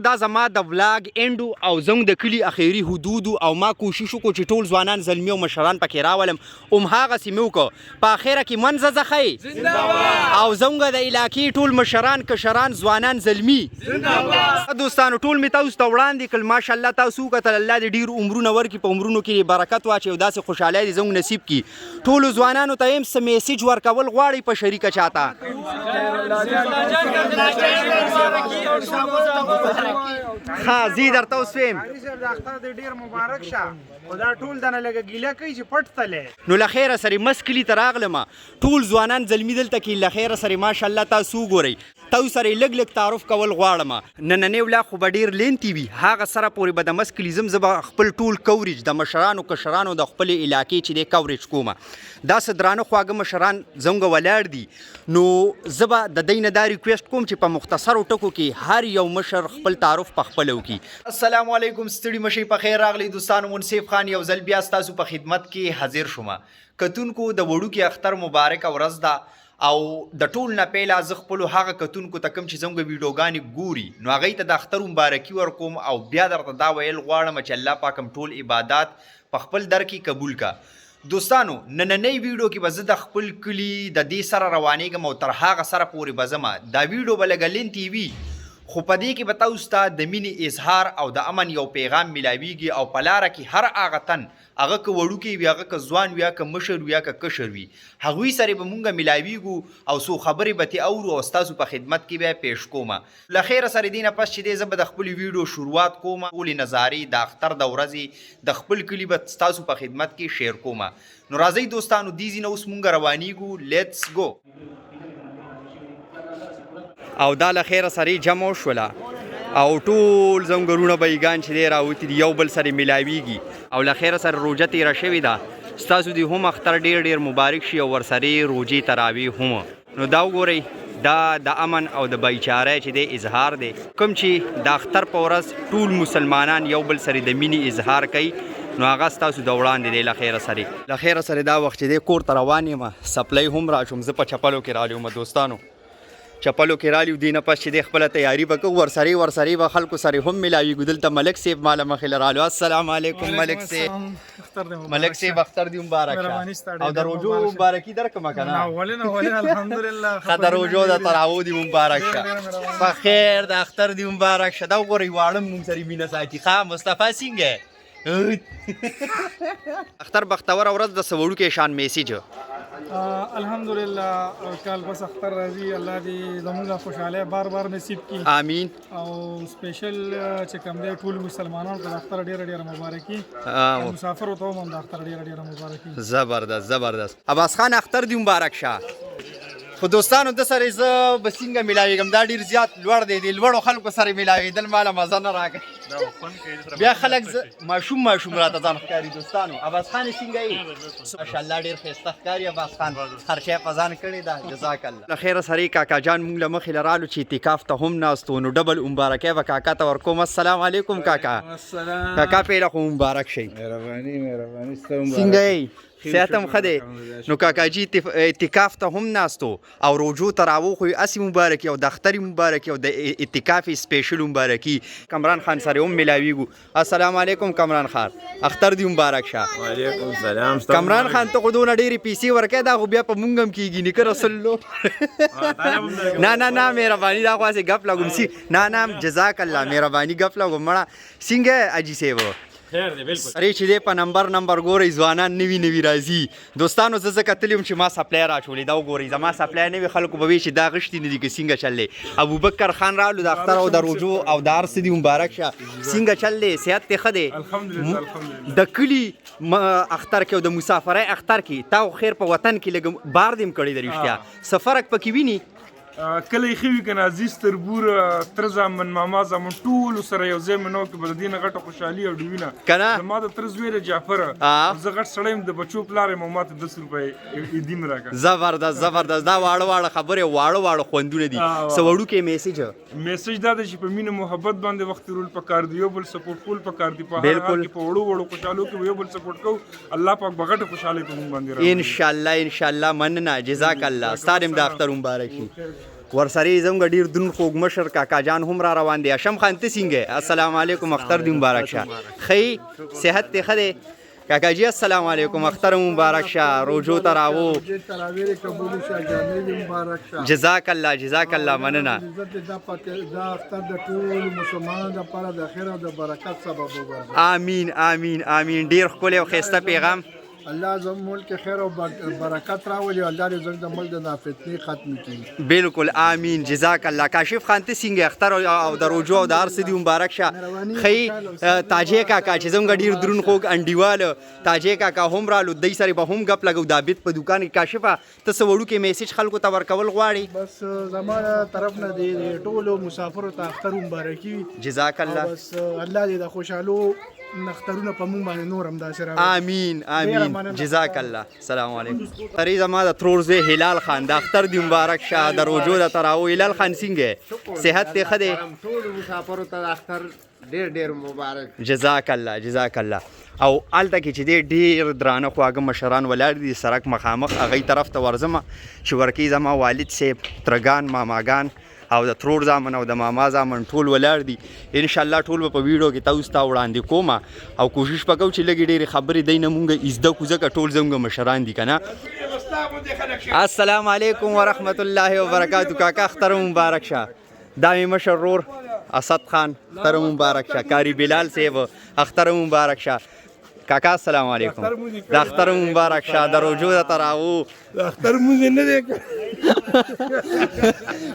دا زما د ولاګ انډو او زموږ د کلي اخیري حدودو او ما کوشش وکړو چې ټول ځوانان زلمي او مشران پکې راولم هماغسې مې وکړو په اخره کې منځه ځخی او زموږ د علاقې ټول مشران کشران ځوانان زلمي دوستانو ټول مې تاسو ته وړاندې کړل ماشاءالله تاسو وکتل الله دې ډېر عمرونه ورکړي په عمرونو کې برکت واچوي او داسې خوشحالۍ دې زموږ نصیب کړي ټولو ځوانانو ته هم څه میسیج ورکول غواړئ په شریکه چاته زی درته اوس ویم د اختر دې ډېر مبارک شه خو دا ټول دنه لږه ګیله کوي چې پټ تلې نو له خیره سره مس کلي ته راغلم ټول ځوانان زلمي دلته کې له خیره سره ماشاءالله تاسو وګورئ تاسو سره یې لږ لږ تعارف کول غواړم نننی ولاګ خو به ډېر لینتي وي هغه سره پورې به د مس کلي زه به خپل ټول کوریج د مشرانو کشرانو د خپلې علاقې چې دی کوریج کوم داسې درانه خواږه مشران زموږ ولاړ دي نو زه به د دوی نه دا ریکویسټ کوم چې په مختصرو ټکو کې هر یو مشر خپل تعارف په خپله وکړي السلام علیکم ستړي مشئ په خیر راغلی دوستانو منصف خان یو ځل بیا ستاسو په خدمت کې حاضر شوم کتونکو د وړوکي اختر مبارک ورځ ده او د ټول نه پیله زه خپلو هغه کتونکو ته کوم چې زموږ ویډیوګانې ګوري نو هغوی ته د اختر مبارکي ورکوم او بیا درته دا ویل غواړم چې الله پاک هم ټول عبادات په خپل در کې قبول کا دوستانو نننی ویډیو کې به زه د خپل کلي د دې سره روانېږم او تر هغه سره پورې به ځم دا ویډیو به لږه لینتي وي خو په دې کې به تاسو ته د مینې اظهار او د امن یو پیغام میلاویږي او په لاره کې هر هغه تن هغه که وړوکی وي هغه که ځوان وي یا که مشر وي یا که کشر وي هغوی سره به مونږ میلاویږو او څو خبرې به ترې اورو او ستاسو په خدمت کې بیا پیش کوم له خیره سره دې نه پس چې دی زه به د خپلې ویډیو شروعات کوم ټولې نظارې د اختر د ورځې د خپل کلي به ستاسو په خدمت کې شیر کوم نو راځئ دوستانو دې ځینه اوس مونږ روانېږو لیټس گو او دا له خیره سره جمع شوله او ټول زموږ وروڼه بهیګان چې دی راوتي دي یو بل سره میلاویږي او له خیره سره روژه تېره شوې ده ستاسو دې هم اختر ډېر ډېر مبارک شي او ورسره روژې تراویح هم نو دا وګورئ دا د امن او د بایچارۍ چې دی اظهار دی کوم چې د اختر په ورځ ټول مسلمانان یو بل سره د مینې اظهار کوي نو هغه ستاسو د وړاندې دی له خیره سره دا وخت چې دی کور ته روان یم سپلی هم راشوم زه په چپلو کې رالی وم دوستانو چپلو کې رالیو دی نه پس چې دی خپله تیاري به کوو ورسرې به خلکو سره هم میلاویږو دلته ملک صاحب ماله مخې له رالو السلام علیکم ملک صاحب اختر دی مبارک شه او د روژو مبارکي درکړمه که نه ښه د روژو د تراوو دی مبارک شه په خیر د اختر دی مبارک شه دا وګورئ واړه مونږ سره مینه ساتي ښه مصطفی څنګه اختر بختوره ورځ د څه وړوکی شان میسیج الحمدلله کال بس اختر راځي الله دې زموږ خوشحالۍ بار بار نصیب کړي امین او سپیشل چې کوم دی ټول مسلمانانو ته د اختر ډېره ډېره مبارکي مسافرو ته هم د اختر ډېره ډېره مبارکي زبردست عباس خان اختر دی مبارک شه خو دوستانو د سره زه به څنګه میلاویږم دا ډېر زیات لوړ دی د لوړو خلکو سره میلاوېدل ماله مزه نه راکوي بیا خلک ماشوم راته ځان ښکاري دوستانو عباس خان څنګه یې ماشاءالله ډېر ښایسته ښکاري عباس خان هر شی په ځان کړې ده جزاک الله له خیره سره کاکا جان مونږ له مخې له رالو چې اعتکاف ته هم ناستو نو ډبل مبارکۍ به کاکا ته ورکوم السلام علیکم کاکا کاکا پیله خو مبارک شئ مهرباني څنګه یې صحت هم ښه دی نو کاکاجي اعتکاف ته هم ناستو او روژو تراوو خو یې هسې مبارکي او د اختر مبارکي او د اعتکاف سپیشل مبارکي کمران خان سره هم میلاویږو السلام علیکم کمران خان اختر دی مبارک شه وعلیکم السلام کمران خان ته خو دونه ډېرې پیسې ورکوې دا خو بیا په مونږ هم کېږي نیکه رسول نه مهرباني دا خو هسې ګپ لګوم نه جزاک الله مهرباني ګپ لګوم مړه څنګه اجي صاحب سره چې دی په نمبر ګورئ ځوانان نوي راځي دوستانو زه کتلی یم چې ما سپلی راچولې دا وګورئ زما سپلی نه وي خلکو به وایي چې دا غشتي نه دي که څنګه چل دی ابوبکر خان رالو د اختر او د روژو او د هر څه دي مبارک شه څنګه چل دی صحت دې ښه دی د کلي اختر کې او د مسافرۍ اختر کې تا خیر په وطن کې لږ بار دې هم کړی د رښتیا څه فرق پکې ویني کله یې ښه وي که نه عزیز تربور تره زامن ماما زامن ټولو سره یو ځای منو کې به د دې نه غټه خوشحالي او ډوینه که نه زما د تره زوی دی جعفره زه غټ سړی یم د بچو پلار یم او ما ته 10 روپۍ عیدین راکړه زبردست دا واړه خبرې واړه خوندونه دي څه وړوکی میسیج دا دی چې په مینه محبت باندې وخت تېرول پکار دي یو بل سپورټ کول پکار دي په هر حال کې په وړو خوشحالو کې یو بل سپورټ کوو الله پاک به غټه خوشحالۍ په موږ باندې راوړي انشاءالله مننه جزاک الله ستا دې هم د اختر مبارک شي ورسره زموږ ډیر درون خوږ مشر کاکا جان هم را روان دی. هاشم خان ته څنګه؟ السلام علیکم، اختر دی مبارک شه. خی صحت ته ښه دی کاکا جی؟ السلام علیکم، اختر مبارک شه. روزو ته راو جزاک الله جزاک الله، مننه. آمین آمین آمین. ډیر ښکلی او ښایسته پیغام. الله زموږ ملک خیر او برکت راولي، الله دې زموږ د ملک د نافتنې ختم کړي. بالکل آمین، جزاک الله. کاشف خان ته څنګه؟ اختر او د روزو او د هر څه دی مبارک شه. خی تاجې کاکا چې زموږ ډیر درون خوږ انډیوال تاجې کاکا هم رالو، دوی سره به هم ګپ لګو د عابد په دوکان کې. کاشفه ته څه وړوکی میسج خلکو ته ورکول غواړي؟ بس زما طرف نه دی ټولو مسافرو ته اختر مبارکي وي. جزاک الله. بس الله دې د خوشحالو نخترونه په مونږ باندې نور هم داسې راوړي. آمین آمین، جزاک الله. السلام علیکم. تری زما د ترور زوی هلال خان د اختر دی مبارک شه. د روزو د تراو هلال خان څنګه؟ صحت ته ښه دی؟ ټول مسافرو ته اختر ډیر ډیر مبارک. جزاک الله جزاک الله. او الته کې چې ډیر درانه خواږه مشران ولاړ دي سړک مخامخ، هغې طرف ته ورځم چې ورکی زما والد صاحب، ترګان، ماماګان او د ترور زامن او د ماما زامن ټول ولاړ دي. انشاءالله ټول به په ویډیو کې تاسو ته وړاندې کوم او کوشش به کوو چې لږې ډېرې خبرې دی نه مونږ زده کړو ځکه ټول زموږ مشران دي که نه. السلام علیکم ورحمت الله وبرکاتو. کاکا اختر مبارک شه. دا مې مشر رور اسد خان اختر مبارک شه. کاری بلال صاحب اختر مبارک شه. کاکا السلام علیکم، د اختر مبارک شه. د روزو د تراو د اختر مونږ نه دی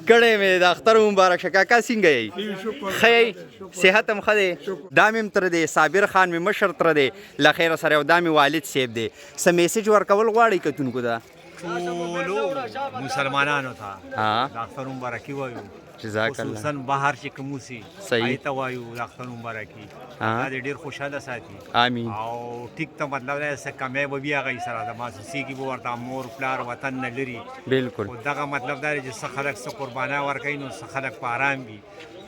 کړی مې، د اختر مبارک شه. کاکا څنګه یې؟ ښه یې؟ صحت هم ښه دی؟ دا مې تر دی صابر خان مې مشر تر دی له خیره سره، او دا مې والد صاحب دی. څه میسج ورکول غواړئ کتونکو ته؟ ټولو مسلمانانو ته د اختر مبارکي وایو، جزاک الله. خصوصا بهر چې کوم اوسي صحیح. هغې ته وایو د اختر مبارکي. دا دې ډېر خوشحاله ساتي. آمین. او ټیک ته مطلب دی څه کمی به وي هغې سره د ماسوسي کې به ورته مور پلار وطن نه لري. بالکل. خو دغه مطلب دا دی چې څه خلک څه قربانه ورکوي نو څه خلک په آرام وي.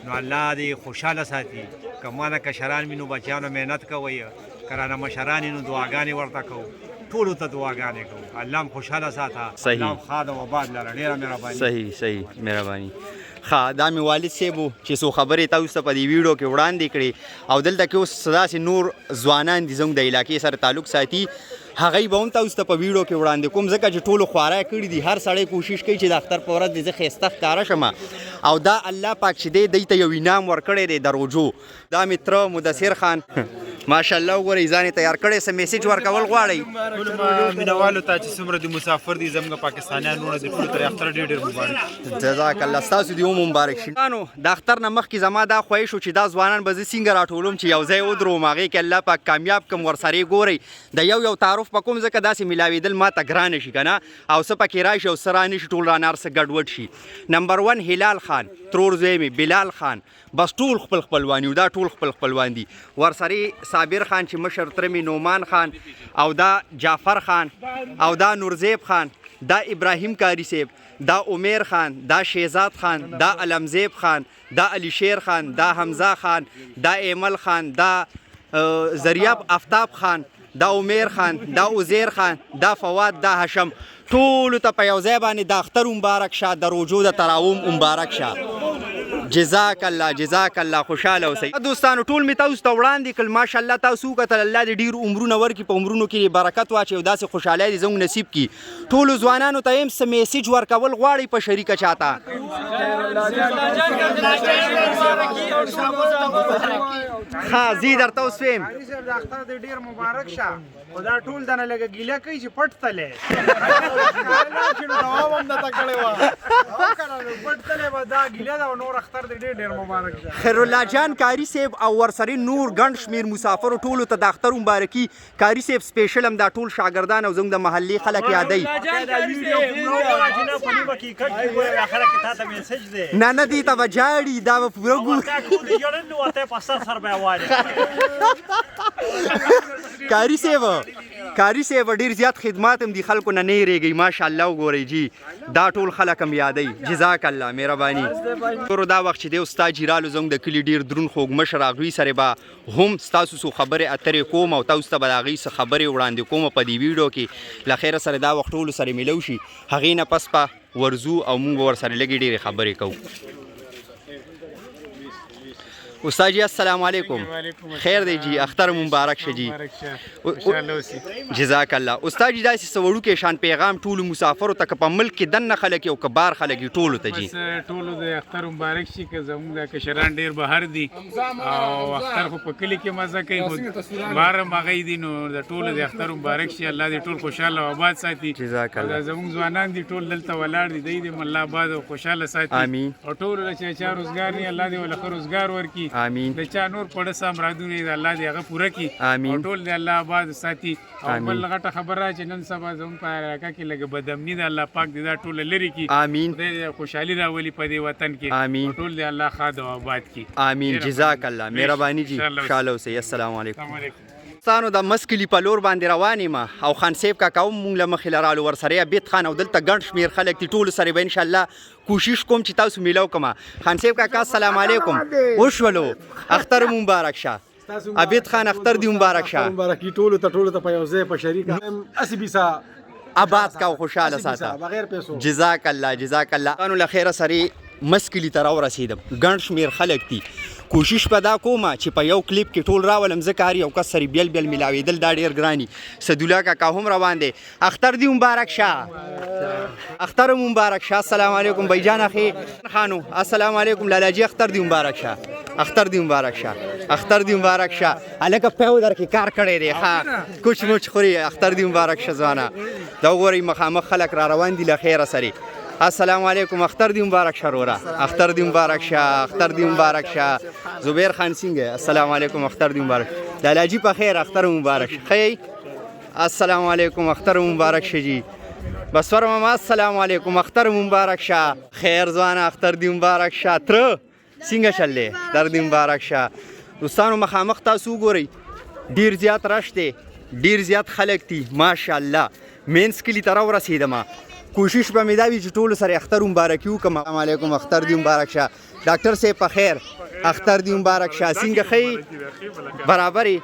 نو الله دې خوشحاله ساتي. که مانه کشران وي نو بچیانو محنت کوئ، که رانه مشران نو دعاګانې ورته کوو. ټولو ته دعاګانې کوو. الله هم خوشحاله ساته. صحیح. الله هم ښاد او آباد لره. ډېره مهرباني. صحیح صحیح، مهرباني. ښه، دا مې والد صاحب و چې څو خبرې تاسو ته په دې ویډیو کې وړاندې کړې، او دلته کې اوس داسې نور ځوانان دي زموږ د علاقې سره تعلق ساتي، هغوی به هم تاسو ته په ویډیو کې وړاندې کوم ځکه چې ټولو خواره کړي دي. هر سړی کوشش کوي چې د اختر په ورځ دې زه ښایسته ښکاره شم، او دا الله پاک چې دی دوی ته یو انعام ورکړی دی د روزو. دا مې تره مدثر خان ماشاءالله وګورئ ځان یې تیار کړی. څه میسج ورکول غواړئ؟ ټولو مینوالو ته چې څومره د مسافر دي زموږ پاکستانیان وروڼه دي ټولو ته اختر ډېر ډېر مبارک. جزاک الله. ستاسو دې هم مبارک شي. د اختر نه مخکې زما دا خواهش و چې دا ځوانان به زه څنګه راټولوم چې یو ځای ودروم، هغې کې الله پاک کامیاب کړم. ورسره ګورئ د یو تعارف به کوم ځکه داسې ملاوېدل ما ته ګرانه شي که نه، او څه پکې راشي او څه رانه شي ټول رانه هر څه ګډوډ شي. نمبر 1 هلال خان ترور زوی مې بلال خان، بس ټول خپل خپلوان یو، دا ټول خپل خپلوان دي. ورسره صابر خان چې مشر تره مې نعمان خان، او دا جعفر خان، او دا نورزیب خان، دا ابراهیم کاری صاحب، دا عمیر خان، دا شهزاد خان، دا علمزیب خان، دا علی شیر خان، دا حمزه خان، دا ایمل خان، دا زریاب افتاب خان، دا عمیر خان، دا عزیر خان، دا فواد، دا هشم. ټولو ته په یو ځای باندې د اختر مبارک شه، د روزو د تراوم مبارک شه. جزاک الله جزاک الله. خوشحاله اوسئ دوستانو. ټول مې تاسو ته وړاندې کړل. ماشاءالله تاسو وکتل، الله دې ډېر عمرونه ورکړي، په عمرونو کې برکت واچوي او داسې خوشحالۍ دې زموږ نصیب کړي. ټولو ځوانانو ته هم څه میسج ورکول غواړئ په شریکه چاته؟ ها زی درته اوس ویم د اختر دې ډېر مبارک شه. خو دا ټول دنه لږه ګیله کوي چې پټ تلې دوام هم درته کړی وه پټ تلې به دا ګیله ده. او نور اختر دې ډېر ډېر مبارک شه. خیرالله جان کاری صاحب او ورسره نور ګڼ شمېر مسافرو ټولو ته د اختر مبارکي. کاری صاحب سپیشل هم دا ټول شاګردان او زموږ د محلې خلک یادوي. نه نه دې ته به جاړي، دا به پوره ګوري. کاری صاحب ډېر زیات خدمات هم دي، خلکو نه نه هېرېږئ. ماشاءالله وګورئ جي دا ټول خلک هم یادوي. جزاک الله مهرباني. دا وخت چې دی استاد جیرالو زموږ د کلي ډېر دروند خوږ مشر، هغوی سره به هم ستاسو څو خبرې اترې کوم او تاسو ته به د هغوی څه خبرې وړاندې کوم په دې ویډیو کې. له خیره سره دا وخت ټولو سره میلو شي. هغې نه پس به ورزو او مونږ ورسره لږې ډېرې خبرې کوو. استاد جی السلام علیکم. خیر دی جی، اختر مبارک شه جی. جزاک الله. استاد جی داسې څه وړوکی شان پیغام ټولو مسافرو ته که په ملک کې دننه خلک یو که بار خلک یې ټولو ته جی. ټولو د اختر مبارک شي که زموږ د کشران ډېر بهر دي او اختر خو په کلي کې مزه کوي، خو بهر هم هغوی دي، نو د ټولو د اختر مبارک شي. الله دې ټول خوشحاله او آباد ساتي. جزاک الله. زموږ ځوانان دي ټول دلته ولاړ دي، دی دې الله آباد او خوشحاله ساتي. آمین. او ټولو له چا روزګار نه الله دې ولې ښه روزګار ورکړي. آمین. د چا نور پړه سم رادونه دې الله دې هغه پوره کړي. آمین. او ټول دې الله آباد ساتي. او بل غټه خبره چې نن سبا زموږ په علاقه کې لږ بدامني ده، الله پاک دې دا ټوله لرې کړي. آمین. خدای دې خوشحالي راولي په دې وطن کې. آمین. او ټول دې الله ښاد او آباد کړي. آمین. جزاک الله. مهرباني جی. خوشحاله اوسئ. السلام علیکم. السلام علیکم. ستانو د مسکلي په لور باندې روان یم او خان صاحب کاکا هم مونږ له مخې له رالو ورسره عبید خان او دلته ګڼ شمېر خلک دي، ټولو سره به انشاءالله کوشش کوم چې تاسو میلاو کړم. خان صاحب کاکا السلام علیکم. وشولو اختر مبارک شه. عبید خان اختر دی مبارک شه. مبارکي ټولو ته په یو ځای په شریک اسی بیسا آباد کا او خوشاله ساته. بغیر پیسو. جزاک الله. جزاک الله. انو له خیره سره مسکلي ته راورسېدم، ګڼ شمېر خلک دي. کوشش په دا کومه چې په یو کلیپ کې ټول راولم، ځکه هر یو کس سره بیل بیل میلاوېدل دا ډېر ګران دي. سدولا کاکا هم روان دی. اختر دی مبارک شه. اختر مبارک شه. السلام علیکم بھائی جان اخی خانو. السلام علیکم لالا جی. اختر دی مبارک شه. اختر دی مبارک شه. اختر دی مبارک شه. الکه پیو در کې کار کړی دی. ها کوچ موچ خوري. اختر دی مبارک شه ځوانه. دا وګورئ مخامخ خلک را روان دي له خیره سره. السلام علیکم. اختر دی مبارک شه رورا. اختر دی مبارک شه. اختر دی مبارک شه. زبیر خان سنگه. السلام علیکم. اختر دی مبارک. لالا جی په خیر. اختر مبارک شه. خی السلام علیکم. اختر مبارک شه جی. بسور ماما السلام علیکم. اختر مبارک شه. خیر ځوانه اختر دی مبارک شه. تر څنګه چلې؟ اختر دی مبارک شه. دوستانو مخامخ تاسو وګورئ ډیر زیات رش دی، ډیر زیات خلک دي ماشاءالله. مینس کلي ته راورسېدم. کوشش به مې دا وي چې ټولو سره اختر مبارکي وکړم. السلام علیکم. اختر دی مبارک شه. ډاکټر صاحب په خیر. اختر دی مبارک شه. څنګه ښه برابر یې؟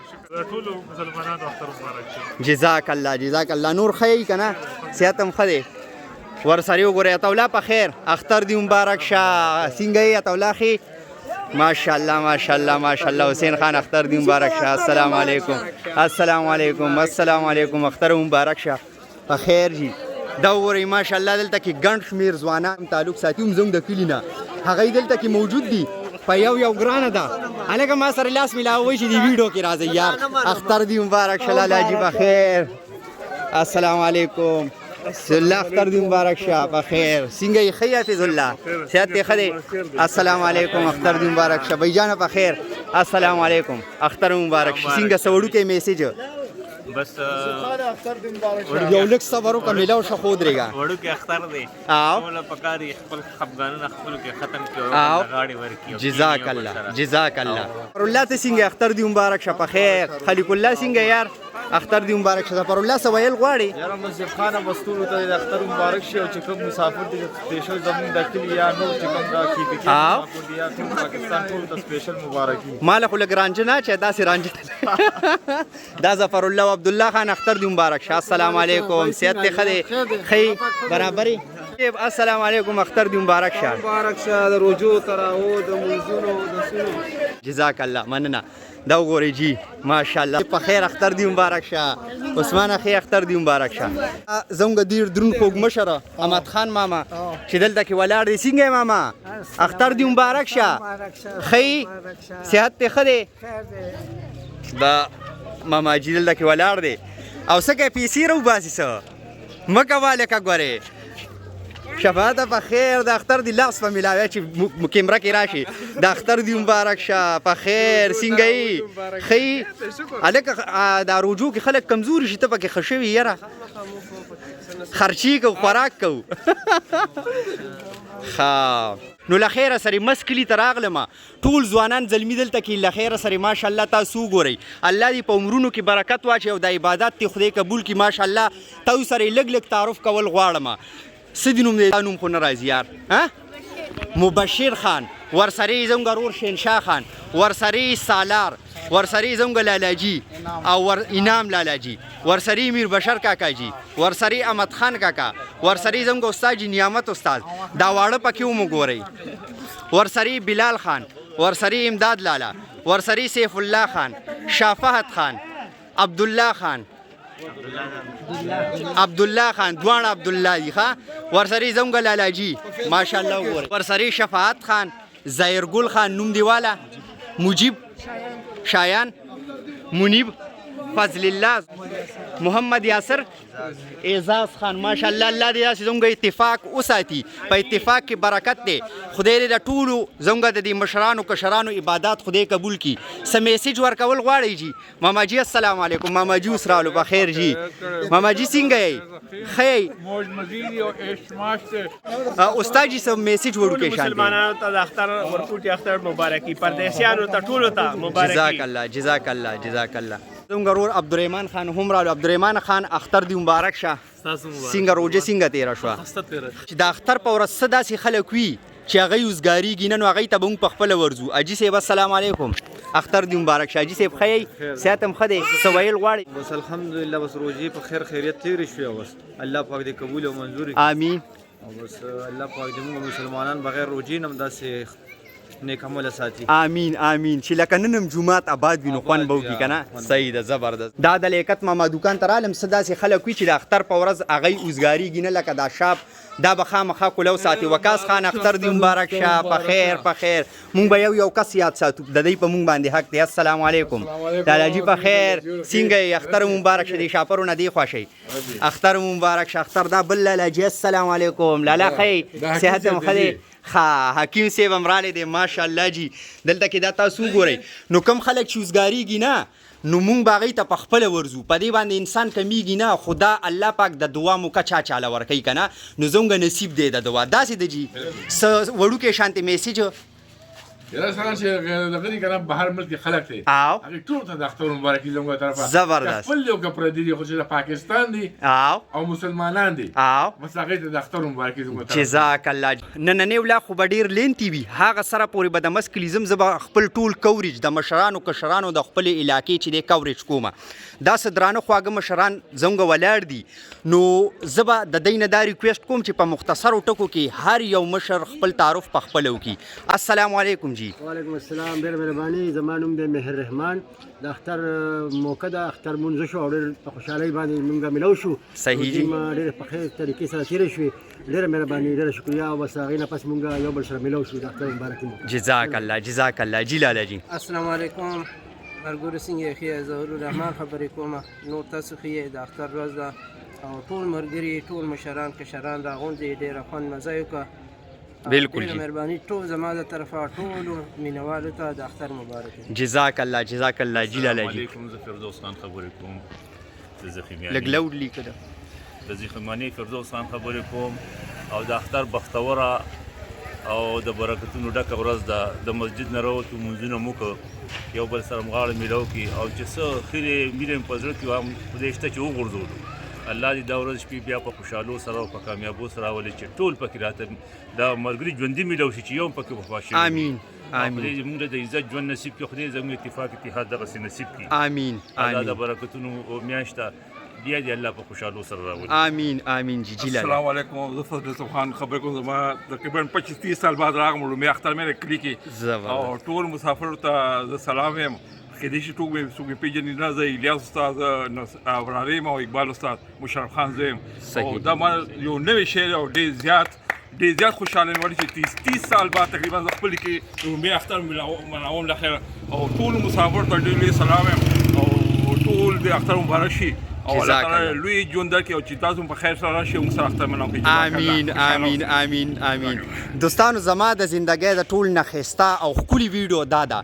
جزاک الله. جزاک الله. نور ښه یې که نه؟ صحت هم ښه دی؟ ورسره وګورئ. عطاالله په خیر. اختر دی مبارک شه. څنګه یې عطاالله ښې؟ ماشاءالله ماشاءالله ماشاءالله. حسین خان اختر دی مبارک شه. السلام علیکم. السلام علیکم. السلام علیکم. اختر مبارک شه. په خیر جی. دا وګورئ ماشاءالله دلته کې ګڼ شمېر ځوانان تعلق ساتي هم زموږ د کلي نه، هغوی دلته کې موجود دي. په یو ګرانه ده هلکه ما سره لاس میلاوئ چې دې ویډیو کې راځئ یار. اختر دی مبارک شه لالا جي په خیر. السلام علیکم. الله اختر دی مبارک شه. په خیر. څنګه یې ښه یې حفظ الله؟ صحت یې ښه دی؟ السلام علیکم. اختر دی مبارک شه. بھائی جانه په خیر. السلام علیکم. اختر مبارک شه. څنګه څه وړوکی میسیج؟ بس یو لږ صبر وکړه میلاو شه خو ودرېږه. وړوکی اختر دی. او ټوله پکار یې خپل خفګانونه خپلو کې ختم کړي او او غاړې ورکړي. جزاک الله. جزاک الله. پرالله ته څنګه اختر دی مبارک شه. په خیر. خلیق الله څنګه یار؟ اختر دی مبارک شه. پرالله څه ویل غواړي؟ یاره مصطفی خان مستور ته د اختر مبارک شي او چې کوم مسافر دي سپیشل زمون د کلی یا نو چې کوم دا کی پکې مسافر دي یا ټول پاکستان ټول د سپیشل مبارکي. مال خو لږ رانجه نه چې داسې رانجه دا ظفر الله او عبدالله خان اختر دی مبارک شه. السلام علیکم. صحت دې ښه دی؟ ښه برابرې. السلام علیکم. اختر دی مبارک شه. مبارک شه. د روجو تراو د منځونو د سونو. جزاک الله. مننه. دا وګورئ جی ماشاءالله په خیر. اختر دی مبارک شه. عثمان اخی اختر دی مبارک شه. زموږ ډېر دروند خوږ مشره احمد خان ماما چې دلته کې ولاړ دی. څنګه یې ماما؟ اختر دی مبارک شه. ښه صحت دې ښه دی؟ دا ماما جي دلته کې ولاړ دی او څه کوي پیسې راوباسي څه مه کوه لکه ګورې. شفاعت په خیر. د اختر دی لاس په میلاوی چې کیمره کې راشي. د اختر دی مبارک شه. په خیر. څنګه یې ښه یې؟ هلکه دا رجوع کې خلک کمزوري شي ته پکې ښه شوي یاره خرچي کوو خوراک کوو. ښه نو له خیره سره مسکلي ته راغلم. ټول ځوانان زلمي دلته کې له خیره سره ماشاءالله تاسو وګورئ. الله دې په عمرونو کې برکت واچوي او د عبادت دې خدای قبول کړي. ماشاءالله تاسو سره لږ لږ تعارف کول غواړم. څه دې نوم دی؟ نوم خو نه راځي یار. مبشر خان ورسره یې زموږ ورور شهنشاه خان ورسره یې سالار ورسری زموږ لالاجي او انعام لالاجي، ورسری میر بشر کاکا جي، ورسری احمد خان کاکا، ورسری زموږ استاد جي نعمت استاد، دا واړه پکې وګورئ، ورسری بلال خان، ورسری امداد لالا، ورسری سیف الله خان، شاه فهد خان، عبدالله خان، عبدالله خان دوان عبدالله دی ښه، ورسری زموږ لالاجي ماشاءالله وګورئ، ورسری شفاعت خان، ظاهر ګل خان نوم دیواله، مجیب شایان، منیب، فضل الله، محمد یاسر، اعزاز خان ماشاءالله. الله دې داسې زموږ اتفاق وساتي، په اتفاق کې برکت دی. خدای دې د ټولو زموږ د دې مشرانو کشرانو عبادات خدای قبول کړي. څه میسیج ورکول غواړئ جي؟ ماما جي السلام علیکم. ماما جي اوس راغلو په خیر جي. ماما جي څنګه یې؟ ښه یې؟ استاد جي څه میسیج وړوکی شان دی؟ مسلمانانو ته د اختر ورکوټي اختر مبارکي، پردیسیانو ته ټولو ته مبارکي. جزاک الله جزاک الله جزاک الله. زموږ ورور عبدالرحمن خان هم راغلو. عبدالرحمن خان اختر دې مبارک شه. څنګه روژه څنګه تېره شوه؟ چې د اختر په ورځ څه داسې خلک وي چې هغه وزګارېږي، نن هغوی ته به موږ په خپله ورځو. حاجي صاحب السلام علیکم، اختر دې مبارک شه. حاجي صاحب ښه یې؟ صحت هم ښه دی؟ څه ویل غواړئ؟ بس الحمدلله بس روزې په خیر خیریت تېرې شوې او بس الله پاک دې قبول او منظور کړي. آمین. او بس الله پاک دې موږ مسلمانان بغیر روزې نه هم داسې نیک عمله ساتي. آمین آمین. چې لکه نن هم جومات آباد وي نو خوند به وکړي که نه؟ صحیح ده، زبردست. دا د لیاقت ماما دوکان ته رالم، څه داسې خلک وي چې د اختر په ورځ هغوی وزګارېږي نه، لکه دا شاپ دا به خامخا کولو ساتي. وقاص خان اختر دې مبارک شه. په خیر په خیر. مونږ به یو کس یاد ساتو، د دوی په مونږ باندې حق دی. السلام علیکم لالاجي، په خیر څنګه یې؟ اختر مو مبارک شه. دې شاپرو نه دې خوښئ، اختر مو مبارک شه. اختر دا بل لالاجي السلام علیکم. لالا ښه یې؟ صحت هم ښه دی؟ ها حکیم صاحب هم رالی دی ماشاءالله جي. دلته کې دا تاسو وګورئ نو کوم خلک چې وزګارېږي نه نو مونږ به هغوی ته په خپله ورځو. په دې باندې انسان کمیږي نه، خدا الله پاک د دعا موقع چاله ورکوي که نه، نو زموږ نصیب دی د دعا. داسې د جي څه وړوکی شانتې میسیج یاره سره چې دغه دي کنه بهر ملک خلک دي او هغه ټول ته د اختر مبارکي زموږ طرفه زبردست. خپل یو کپر دي خو چې د پاکستان دي او مسلمانان دي بس هغه ته د اختر مبارکي زموږ طرفه. جزاک الله. نننې ولا خو به ډېر لینتي وي، هغه سره پورې به د مسکلیزم زه به خپل ټول کوریج د مشرانو کشرانو د خپلې علاقې چې دی کوریج کومه. دا څه درانه خواږه مشران زموږ ولاړ دي، نو زه به د دوی نه دا ریکویسټ کوم چې په مختصرو ټکو کې هر یو مشر خپل تعارف په خپله وکړي. السلام علیکم جی. وعلیکم السلام، ډېر مهرباني. زما نوم دی مهر رحمان. د اختر موقع ده، اختر مونځ شو او ډېر په خوشحالۍ باندې مونږ ملو شو. صحیح جي. ډېر په ښې طریقې سره تېرې شوې. ډېره مهرباني، ډېره شکریه. او بس هغې نه پس مونږ یو بل سره ملو شو د اختر مبارکي موقع. جزاک الله جزاک الله. جی لالا جي. السلام علیکم مرګورو څنګه ښه یې؟ ظهور الرحمن خبرې کومه. نور تاسو ښه یې؟ د اختر ورځ ده او ټول ملګري ټول مشران کشران راغونډې، ډېره خوند مزه یې وکړه. بالکل جی. مهرباني ټول زما د طرفه ټولو مینوالو ته د اختر مبارک. جزاک الله جزاک الله. جی لالا جي. السلام علیکم، زه فردوس خان خبرې کوم د زخمیاني. لږ لوډ لیکه د زخمیاني فردوس خان خبرې کوم او د اختر بختوره او د برکتونو ډکه ورځ ده. د مسجد نه راوتو مونځونه مو وکړو، یو بل سره مغاړه میلاو کړي او چې څه خیرې میرې مې په زړه کې وه خدای شته چې وغورځولو. الله دې دا ورځ شپې بیا په خوشحالو سره او په کامیابو سره راولي چې ټول پکې راته دا ملګري ژوندي میلاو شي چې یو هم پکې وفات شي. آمین آمین. خدای زموږ د عزت ژوند نصیب کړي، خدای زموږ اتفاق اتحاد دغسې نصیب کړي. آمین الله آمین. د برکتونو میاشت ده، بیا دې الله په خوشحالو سره راولي. آمین آمین. جی جی لالا. السلام علیکم، زه فضل یوسف خان خبرې کوم. زما تقریبا 25-30 سال بعد راغلم لومړی اختر مې د کلي کې او ټول مسافرو ته زه سلام وایم. کېدای شي ټوک مې څوک مې پېژني نه، زه الیاس استاد ابرار یم او اقبال استاد مشرف خان زه یم. او دا ما یو نوی شعر او ډېر زیات خوشحاله مې وړي چې 30 سال بعد تقریبا زه خپل کې لومړی اختر مناوم له خیره او ټول مسافرو ته ډېر لوی سلام وایم او ټول د اختر مبارک شي. جزاک الله. لوی ژوند درکړي او چې تاسو په خیر سره راشئ موږ سره اختر مناو کړئ. آمین آمین آمین آمین. دوستانو زما د زندګۍ د ټول نه ښایسته او ښکلي ویډیو دا ده.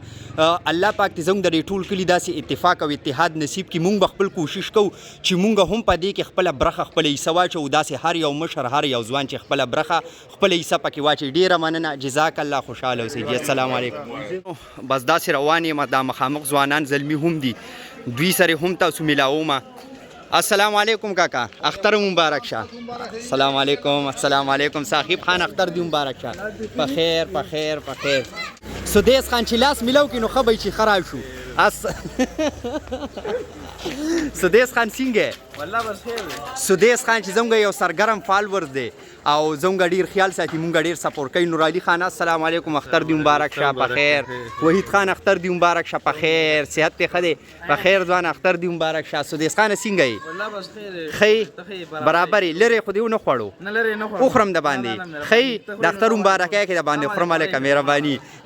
الله پاک دې زموږ د دې ټول کلي داسې اتفاق او اتحاد نصیب کړي. مونږ به خپل کوشش کوو چې مونږ هم په دې کې خپله برخه خپله حصه واچوو. داسې هر یو مشر هر یو ځوان چې خپله برخه خپله حصه پکې واچوي. ډېره مننه، جزاک الله. خوشحاله اوسئ جي. السلام علیکم. بس داسې روان یم، دا مخامخ ځوانان زلمي هم دي، دوی سره هم تاسو میلاومه. السلام علیکم کاکا، اختر مبارک شه. السلام علیکم. السلام علیکم صاحب خان، اختر دې مبارک شه. په خیر په خیر په خیر. سدیس خان چې لاس میلاو کړي نو ښه به یې چې خراب شو. سدیس خان څنګه والله بس خیر دی سدیس خان چې زموږ یو سرګرم فالوور دی او زموږ ډیر خیال ساتي مونږ ډیر سپورټ کوي. نور علي خان السلام علیکم اختر دی مبارک شه په خیر. وحید خان اختر دی مبارک شه په خیر. صحت ته خده په خیر ځوان اختر دی مبارک شه. سدیس خان څنګه یې والله بس خیر خی برابر لری خو دیو نه خوړو نه لري نه خو اخرم د باندې خی د اختر مبارکه کې د باندې خرم علیکم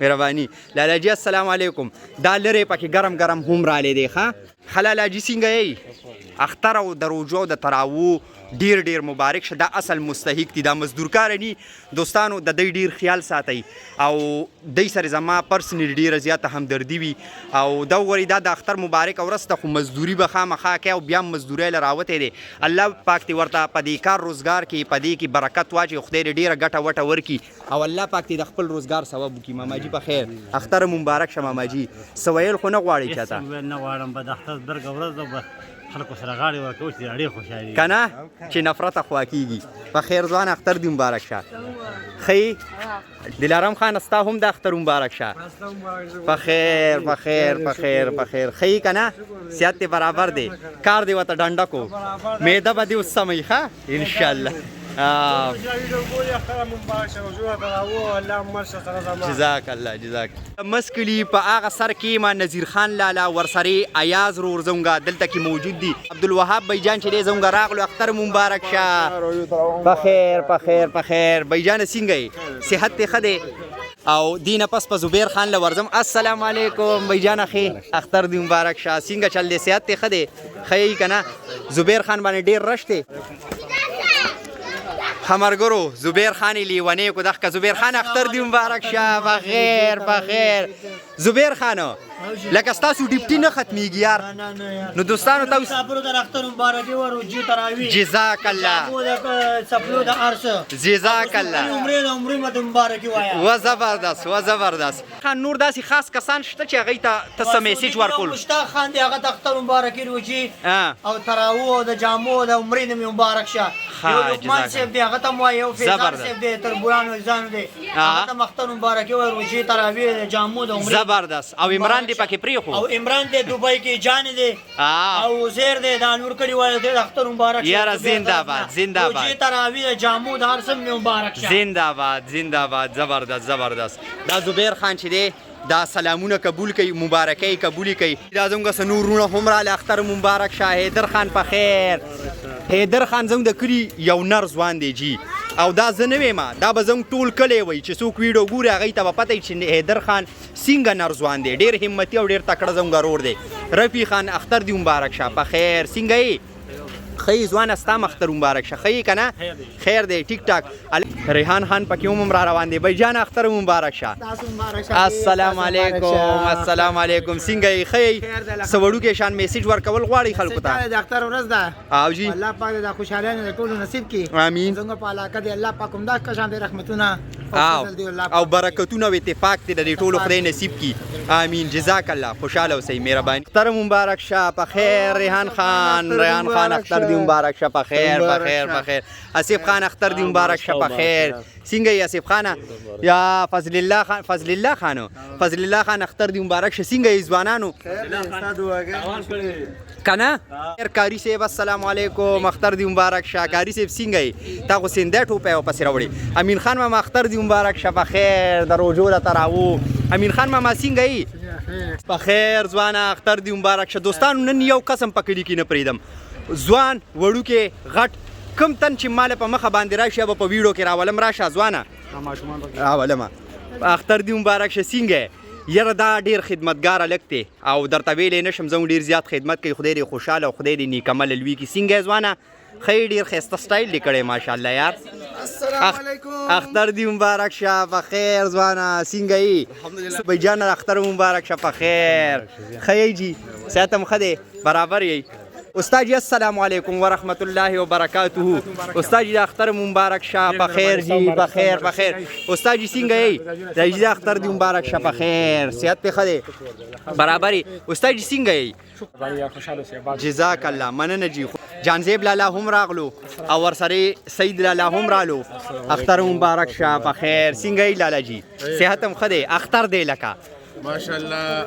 مهرباني لالا جی السلام علیکم. دا لری پکې ګرم ګرم هم را لیدي ښا خلالا جی څنګه یې اختر او د روزو د تراوو ډیر ډیر مبارک شه. دا اصل مستحق دي دا مزدور کار ني دوستانو د دې ډیر خیال ساتي او دې سره زما پرسنل ډیر زیاته همدردي وي او دا وری دا د اختر مبارک اورسته خو مزدوري به خامخا کوي او بیا مزدوري لراوته دي. الله پاک تی ورته پدې کار روزګار کې پدې کې برکت واچي خدای دې ډیره ګټه وټه ورکي او الله پاک تی د خپل روزګار ثواب وکي. ماما جی په خیر اختر مبارک شه. ماما جی سویل خو نه غواړي چاته نه غواړم به د اختر برګ ورځ خلکو سره غاړې ورکوي چې ډېر خوشحالي کنه چې نفرت خوا کیږي. په خیر ځوان اختر دی مبارک شه. خی دلارم خان استا هم د اختر مبارک شه. په خیر په خیر په خیر په خیر خی کنه صحت برابر دی کار دی وته ډنډه کو میده به دی وسمې ښه ان شاء الله. جزاک الله جزاک مسکلی په هغه سر کې ما نذیر خان لالا ورسره ایاز رور زونګه دلته کې موجود دي. عبدالوهاب بیجان چې زونګه راغلو اختر مبارک شه. په خیر په خیر په خیر بیجان څنګه صحت ته خده او دینه پس په زبیر خان لورزم السلام علیکم بیجان اخی اختر دی مبارک شه. څنګه چل دې صحت ته خده خی کنه زبیر خان باندې ډیر رشته خمرګرو زبیر خان لیونی کو دغه زبیر خان اختر دی مبارک شه. بخیر بخیر زبیر خانو لکه ستاسو ډیپټي نه ختمیږي یار نو دوستانو تاسو سپلو د اختر مبارکي ورو جی تراوی جزاک الله سپلو د ارس جزاک الله عمرې مبارکي وایا و زبردست خان نور داسې خاص کسان شته چې هغه ته څه میسج ورکول مشتاق خان دی هغه د اختر مبارکي روجي او تراوو د جامو د عمرې مبارک شه. یو لقمان صاحب دی هغه ته مو یو فیضان صاحب دی تربوران وزان دی هغه ته اختر مبارکي روجي تراوی د جامو د عمرې زبردست او عمران دی پکې پریخو او عمران دی دوبۍ کې جان دی او زیر دی دا نور کړي وای دی اختر مبارک یاره زنده باد روجي تراوی د جامو د هر سم مبارک شه. زنده باد زبردست دا زبیر خان چې دی دا سلامونه قبول کوي مبارکي قبول کوي. دا زموږ سنورونه هم را اختر مبارک شه. حیدر خان په خیر حیدر خان زموږ د کلی یو نر ځوان دی جی او دا زه نه ویم دا به زموږ ټول کلی وایي چې څوک ویډیو ګوري هغوی ته به پته وي چې حیدر خان څنګه نر ځوان دی ډېر همتي او ډېر تکړه زموږ ورور دی. رفیع خان اختر دی مبارک شه. په خیر څنګه یې خی ځوان استا اختر مبارک شه. خی کنه خیر دی ټیک ټاک. ریحان خان پکې هم را روان دی. بیجان اختر مبارک شه. السلام علیکم څنګه یې خی سوړو کې شان میسج ورکول غواړي خلکو ته د اختر ورځ ده او جی الله پاک د خوشحالۍ د ټولو نصیب کړي امين. څنګه په علاقه دی الله پاک هم دا کشان دي رحمتونه او برکتونه او اتفاق دې د ټولو خدای نصیب کړي امين. جزاک الله خوشاله اوسئ مهرباني. اختر مبارک شه. په خیر ریحان خان اختر دی مبارک شه. په خیر اسیف خان اختر دی مبارک شه. په خیر څنګه یې اسیف خان یا فضل الله خان اختر دی مبارک شه. څنګه یې ځوانانو کنه کاری صاحب السلام علیکم اختر دی مبارک شه. کاری صاحب څنګه یې تا خو سینده ټوپه او پسې راوړي. امین خان ماما اختر دی مبارک شه. په خیر د روزو د تراوو امین خان ماما څنګه یې په خیر ځوانه اختر دی مبارک شه. دوستانو نن یو قسم پکړی کې نه پریدم ځوان وړوکې غټ کم تن چې مال په مخه باندې راشي به په ویډیو کې راولم راشه ځوانه راولم اختر دی مبارک شه. څنګه یاره دا ډیر خدمتګار هلک دی او درته ویلی نشم زموږ ډیر زیات خدمت کوي. خدای دې خوشحاله او خدای دې نیکمل لوي کړي. څنګه ځوانه خی ډیر ښایسته سټایل دې کړی ماشاءالله یار. السلام علیکم اختر دی مبارک شه. په خیر ځوانه څنګه یې بیجان اختر مبارک شه. په خیر خی جی صحت هم ښه دی برابر یې. استاد جی السلام علیکم ورحمت الله وبرکاته. استاد جی اختر مبارک شه. په خیر جی په خیر استاد جی څنګه یې د اختر دی مبارک شه. په خیر صحت ته ښه دی برابر یې. استاد جی څنګه یې جزاک الله مننه جی. جانزیب لالا هم راغلو او ورسره سید لالا هم رالو. اختر مبارک شه. په خیر څنګه یې لالا جی صحت هم ښه دی اختر دی لکه ماشاءالله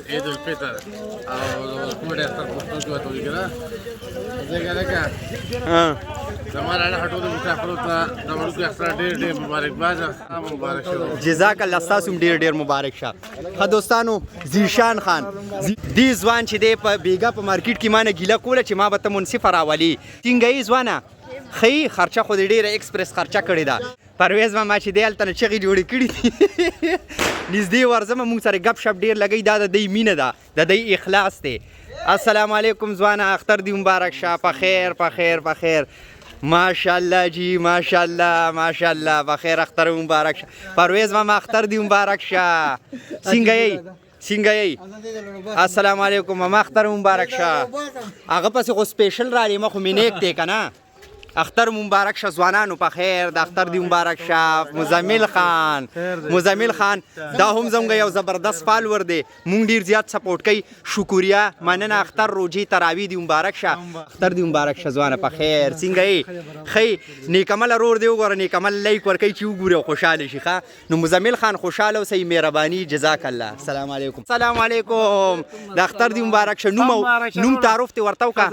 عيد الفطر او کوم ډاکټر پښتو کې وته وګړه څنګه لکه زموږ اړه هټو د مسافرو ته د ورکو اختر ډېر مبارکباد مبارک شه جزاک الله تاسو ډیر مبارک شه. ښه دوستانو زیشان خان دی ځوان چې دی په بیګا په مارکیټ کې مانه ګیله کوله چې ما به ته منصف راولي څنګه یې ځوانه خی خرچه خو دې ډیره ایکسپریس خرچه کړې ده. پرویز ماما چې دی هلته نه چغې جوړې کړي دي نږدې ورځمه موږ سره ګپ شپ ډېر لګوي. دا د دی مینه ده د دی اخلاص دی. السلام علیکم ځوانه اختر دی مبارک شه. په خیر ماشاءالله جی ماشاءالله بخیر اختر مبارک شه. پرویز ماما اختر دی مبارک شه. څنګه یې السلام علیکم ماما اختر مبارک شه. هغه پسې خو سپیشل رالی ما خو مې نیک دی که نه. اختر مبارک شه ځوانانو په خیر د اختر دی مبارک شه. مزمل خان دا هم زموږ یو زبردست فالور دی مونږ ډېر زیات سپورټ کوي. شکریه مننه اختر روجې تراویح دی مبارک شه. اختر دی مبارک شه ځوانه په خیر څنګه یې ښه نیکمل رور دی وګوره نیکمل لایک ورکوي چې وګوري او خوشحاله شي. ښه نو مزمل خان خوشحاله اوسئ مهرباني جزاک الله. السلام علیکم د اختر دی مبارک شه. نوم تعارف ته ورته وکړه.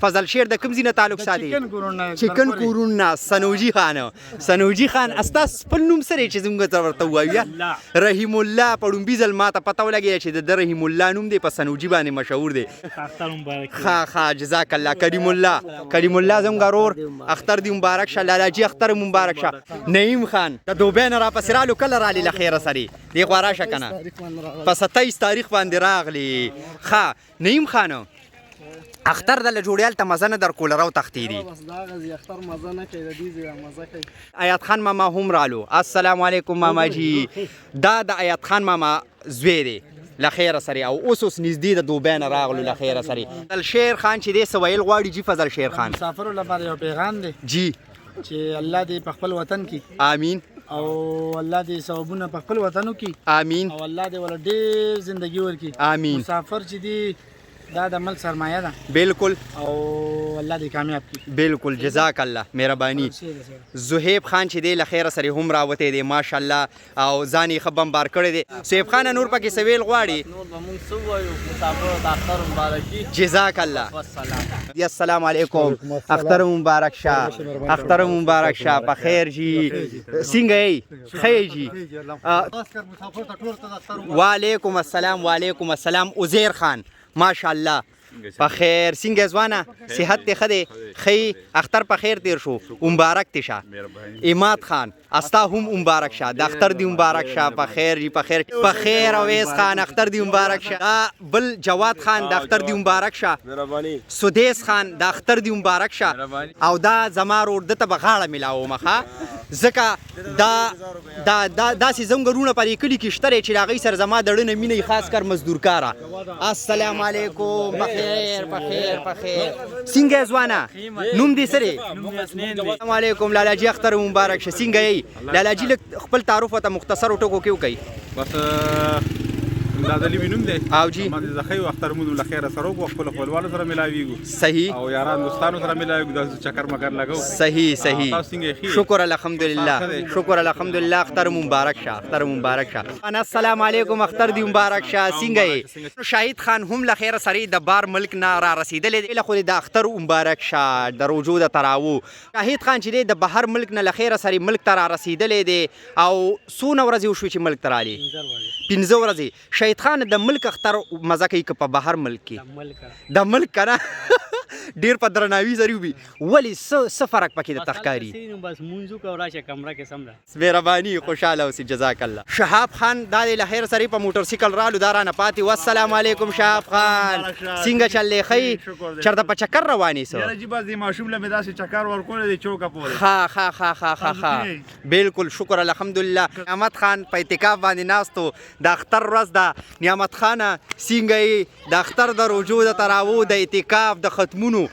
فضل شیر د کوم ځای نه تعلق ساتي؟ چکن کورونه. سنوجي خان استاس خپل نوم سره چې زموږ ته ورته ووایه رحیم الله په لومبي ځل ما ته پته ولګېده چې د رحیم الله نوم دی په سنوجي باندې مشهور دی. ښه جزاک الله. کریم الله زموږ ورور اختر دی مبارک شه. لالاجي اختر مبارک شه. نعیم خان د دوبۍ نه راپسې رالو کله رالي له خیره سرې دې خوا راشه که نه په 27 تاریخ باندې راغلی. ښه نعیم خانو اختر دله جوړیال ته مزه نه در کوله رو تختیری آیات خان ماما هم رالو. السلام علیکم ماما جی. دا د آیات خان ماما زوی دی له خیره سرې او اوس نږدې د دوبۍ نه راغلو له خیره سرې. فضل شیر خان چې دی څه ویل غواړي جی فضل شیر خان؟ مسافرو لپاره یو پیغام دی جی چې الله دې په خپل وطن کې آمین او الله دې ثوابونه په خپل وطنو کې آمین او الله دې ول ډېر زندگی ورکړي. آمین. مسافر چې دی دا د ملک سرمایه ده. بالکل او الله دې کامیاب کړي. بالکل جزاک الله مهرباني. زهیب خان چې دی له خیره سره هم راوتی دی ماشاءالله او ځان یې ښه بمبار کړی دی. صهیب خان نور پکې څه ویل غواړي؟ نور به موږ څه ووایو مسافرو ته اختر مبارکي. جزاک الله. السلام علیکم اختر مبارک شه. په خیر جی څنګه یې ښه جی. وعلیکم السلام عزیر خان ماشاءالله په خیر څنګه ځوانه صحت دې ښه دی؟ ښه اختر په خیر تیر شو مبارک دې شه. اماد خان استا هم مبارک شه. د اختر دی مبارک شه. په خیر جی په خیر اویس خان اختر دی مبارک شه. بل جواد خان د اختر دی مبارک شه. سدیس خان د اختر دی مبارک شه. او دا زما رور دته به غاړه ملاو مخه ځکه داسې زموږ رونه پرې کلي کې شته چې د هغوی سره زما د ړنه مینه خاص کر مزدور کاره. السلام علیکم په خیر څنګه یې ځوانه نوم دې څه دی؟ السلام علیکم لالاجي اختر مبارک شه. څنګه یې لالاجي لږ خپل تعارف ورته مختصرو ټکو کې وکړئ. بس امداد علي مې نوم دی او جی ما د ښه اختر مو له خیره سره وکړو خپل خپلوالو سره ملاویږو صحیح او یاران دوستانو سره ملاویږو داسې چکر مکر لګو صحیح شکر الحمدلله اختر مبارک شه. السلام علیکم اختر دی مبارک شه. څنګه یې شاهد خان هم له خیره سره د بار ملک نه را رسیدلی دی له خو د اختر مبارک شه د روجو د تراوو. شاهد خان چې دی د بهر ملک نه له خیره سره ملک ته را رسیدلی دی او څونه ورځې وشوې چې ملک ته رالي؟ 15 ورځې. شاهد خان د ملک اختر مزه کوي که په بهر ملک کې؟ د ملک که نه ډېر په درناوي سره وي ولې څه فرق پکې د تخکاري؟ مهرباني خوشحاله اوسې جزاک الله. شهاب خان دا دی له خیر سره په موټر سایکل رالو دا رانه پاتې و. السلام علیکم شهاب خان څنګه چل دی؟ ښه چېرته په چکر روانې څه؟ جی بس د ماشوم له مې داسې چکر ورکولی دی چوکه پورې. ښه بالکل شکر الحمدلله. نعمت خان په اعتکاف باندې ناستو د اختر ورځ ده. نعمت خانه څنګه یې د اختر د روجو د تراوو د اعتکاف د ختمونو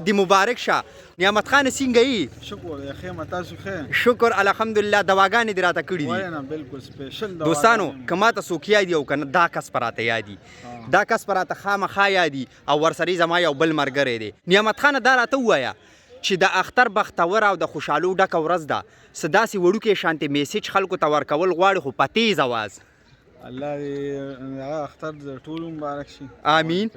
د مبارک شه. نعمت خان څنګه یې؟ شکر ښه تاسو ښه؟ شکر الحمدلله. دواګانې دې راته کړي دي؟ بالکل سپیشل دوستانو که ماته څوک یادي او که نه دا کس په راته یادي دا کس په راته خامخا یادي او ورسره زما یو بل ملګری دی. نعمت خانه دا راته ووایه چې د اختر بختور او د خوشحالو ډکه ورځ ده څه داسې وړوکې شانتې میسیج خلکو ته ورکول غواړي خو په تیز اواز الله دې هغه اختر د ټولو مبارک شي. آمین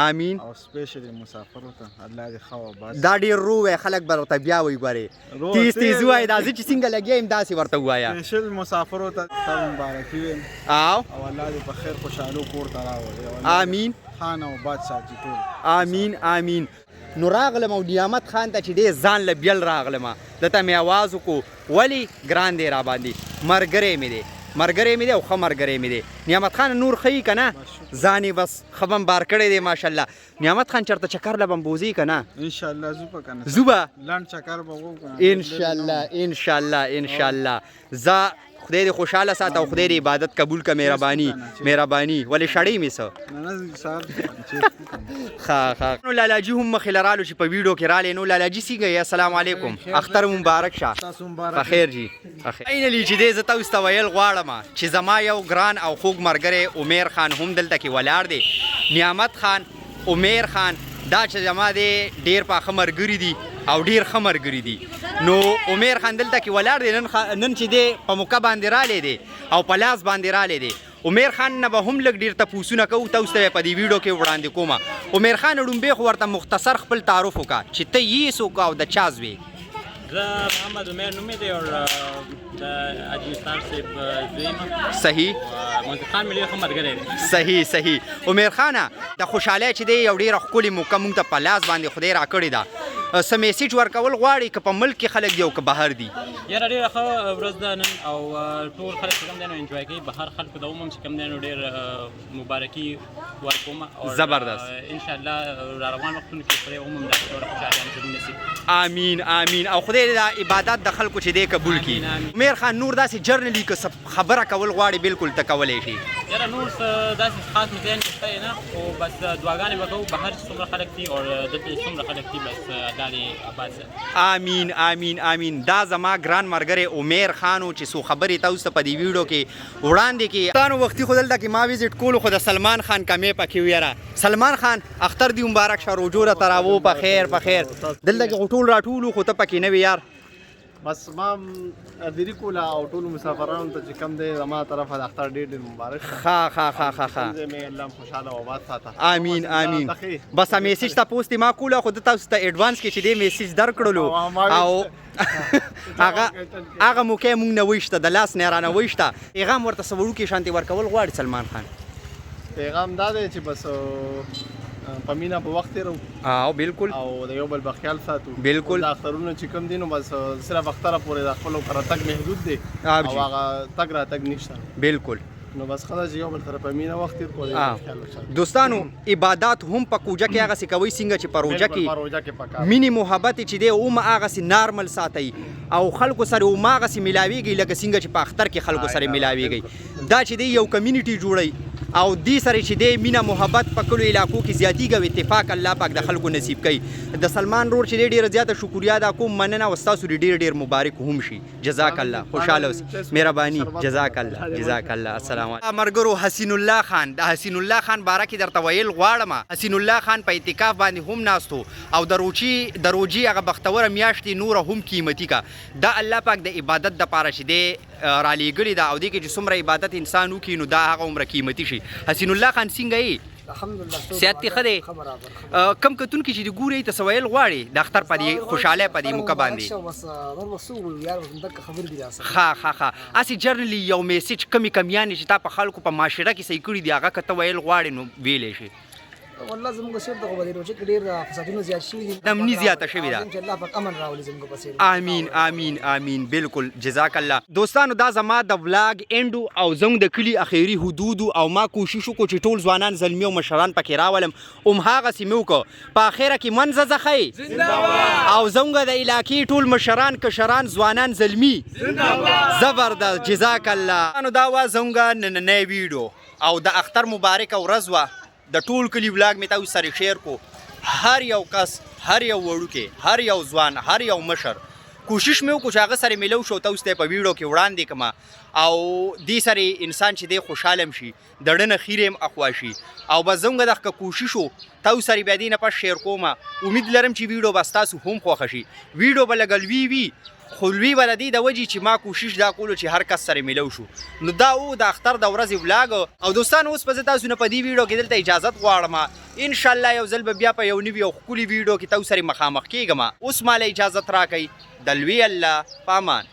آمین. او سپیشلی مسافرو ته الله دې ښه وباسي. دا ډېر رو وی خلک به ورته بیا وایي ګورې تیز تیز ووایي دا زه چې څنګه لګیا یم داسې ورته ووایه. سپیشل مسافرو ته اختر مبارکي وایم او الله دې په خیر خوشحالو کور ته راولي. آمین. خان او باد ساتي ټول. آمین آمین. نو راغلم او نعمت خان ته چې ډېر ځان له بیل راغلم دته مې اواز وکړو ولې ګران دی راباندې ملګری مې دی مرګری مې دی او ښه مرګری مې دی. نعمت خان نور ښه یي که نه ځان یې بس ښه بمبار کړی دی ماشاءالله. نعمت خان چېرته چکر له بمبوزي که نه انشاءالله ځو په کنه ځو به لنډ چکر به وکړو انشاءالله انشاءالله انشاءالله. زه خدای دې خوشحاله ساته او خدای دې عبادت قبول که مهرباني مهرباني ولې شړی مې څه ښه ښه. نو لالاجي هم مخې له رالو چې په ویډیو کې رالی. نو لالاجي څنګه یې السلام علیکم اختر مبارک شه. بخیر جي فاینلی چې دی زه تاسو ته ویل غواړم چې زما یو ګران او خوږ ملګری عمیر خان هم دلته کې ولاړ دی. نعمت خان عمیر خان دا چې زما دی ډېر پاخه ملګري دي او ډېر ښه ملګري دي. نو عمیر خان دلته کې ولاړ دی نن چې دی په موقع باندې رالی دی او په لاس باندې رالی دی. عمیر خان نه به هم لږ ډېر تپوسونه کوو تاسو ته په دې ویډیو کې وړاندې کومه. عمیر خان ډومبې خو ورته مختصر خپل تعارف وکړه چې ته یې څوک او د چا زوی. زه محمد عمیر نوم مې دی او د افغانستان صاحب زوی یم. صحیح. منصف خان مې ډېر ښه ملګری دی. صحیح صحیح. عمیر خانه د خوشحالۍ چې دی یو ډېره ښکلې موقع موږ ته په لاس باندې خدای راکړې ده. څه میسیج ورکول غواړي که په ملک کې خلک دي او که بهر دي؟ یاره ډېره ښه ورځ ده نن او ټول خلک چې کوم دی نو انجوای کوي. بهر خلکو ته ومم چې کوم دی نو ډېر مبارکي ورکوم او زبردست انشاءالله را روان وختونو کې خدای ومم دا ډېره خوشحالي زموږ نصیب. آمین آمین. او خدای دې د عبادت د خلکو چې دی قبول کړي. عمیر خان نور داسې جرنلي که خبره کول غواړي بالکل ته کولی شي. یاره نور څه داسې خاص مې ذهن کې شته نه خو بس دعاګانې به کوو بهر چې څومره خلک دي او دلته چې څومره خلک دي بس الله دې آباد ساتي. آمین آمین آمین. دا زما ګران ملګری عمیر خان و چې څو خبرې تاسو ته په دې ویډیو کې وړاندې کړي. تانو وختي خو دلته کې ما ویزټ کولو خو د سلمان خان کمې پکې و یاره. سلمان خان اختر دې مبارک شه روجو راته راوو په خیر په خیر. دلته کې خو ټول راټولو خو ته پکې نه وې یار. بس ما ادري کوله او ټول مسافرانو ته چې کم دی زما طرفه د اختر ډېر مبارک شه. ښه مې الله خوشحاله او آباد ساته. آمین آمین. بس میسیج تاسو ته ما کوله خو تاسو ته ایډوانس کې چې دې میسیج درکړلو او هغه موقع مونږ نه ویشته د لاس نه رانه ویشته. پیغام ورته څه وړوکې شانتې ورکول غواړي سلمان خان؟ پیغام دا دی چې بس په مینا په وخت تېرو او بالکل او د یو بل به خیال ساتو. بالکل د اخترونو چې کوم دي نو بس صرف اختره پورې د خپلو پر تګ محدود دی او هغه تګ راتګ نشته. بالکل. نو بس خلاص چې یو بل سره په مینا وخت تېر کړو. دوستانو عبادات هم په کوجه کې هغسې کوئ څنګه چې په روژه کې مینې محبت چې دی هم هغسې نارمل ساتئ او خلکو سره هم هغسې میلاویږئ لکه څنګه چې په اختر کې خلکو سره میلاویږئ. دا چې دی یو کمیونټي جوړئ او دې سره چې دی مینه محبت په کلو علاقو کې زیاتیږي او اتفاق الله پاک د خلکو نصیب کوي. د سلمان رور چې دی ډېره زیاته شکریا ادا کوم مننه او ستاسو ډېر مبارک هم شي. جزاک الله خوشحاله اوسئ مهرباني. جزاک الله جزاک الله. السلام علیکم. مرګرو حسین الله خان د حسین الله خان باره کې درته ویل غواړم. حسین الله خان په اعتکاف باندې هم ناستو او د روجي هغه بختوره میاشتې نوره هم قیمتي کا. دا الله پاک د عبادت دپاره چې دی رالیږلې ده او دې کې چې څومره عبادت انسان وکړي نو دا هغه عمره قیمتي شي. حسین الله خان څنګه یې؟ الحمدلله صحت دې ښه دی؟ کم کتونکي چې د ګورې ته څه ویل غواړي د اختر په دې خوشحالۍ په دې موقع باندې؟ ښه هسې جرنلي یو میسیج کمې کمیانې چې تا په خلکو په معاشره کې صحیح کړي دي هغه که ته ویل غواړې نو ویلی شي. والله زموږ صرف دغه په دې روژه کې ډېر فسادونه زیات شوي دي. امني زیاته شوې ده. چې الله پاک امن راولي زموږ په څېر. آمین آمین آمین. بالکل جزاک الله. دوستانو دا زما د ولاګ اینډو او زموږ د کلي اخیري حدودو او ما کوشش وکړو چې ټول ځوانان زلمي او مشران پکې راولم همهغسې مې وکړو. په اخره کې منځه ځخی او زموږ د علاقې ټول مشران کشران ځوانان زلمي زبردست. جزاک الله. نو دا وه زموږ نننی ویډیو او د اختر مبارکه ورځ وه. د ټول کلي ولاګ مې تاسو سره شیر کو. هر یو کس هر یو وړوکی هر یو ځوان هر یو مشر کوشش مې وکړو چې هغه سره میلو شو تاسو ته په ویډیو کې وړاندې کړم او دې سره انسان چې دی خوشحاله شي د ډه نه خیرې هم اخوا شي او بس زموږ دغه کوشش و تاسو سره بیا دې نه پس شیر کوم. امید لرم چې ویډیو به ستاسو هم خوښه شي. ویډیو به لږ لوی وي خو لوی به د دې د وجې چې ما کوشش دا کولو چې هر کس سره میلو شو نو دا و د اختر د ورځې ولاګ او دوستان اوس به زه تاسو نه په دې ویډیو کې دلته اجازت غواړم انشاءالله یو ځل به بیا په یو نوي او ښکلي ویډیو کې تاسو سره مخامخ کېږم اوس ماله اجازت راکئ د لوی الله په امان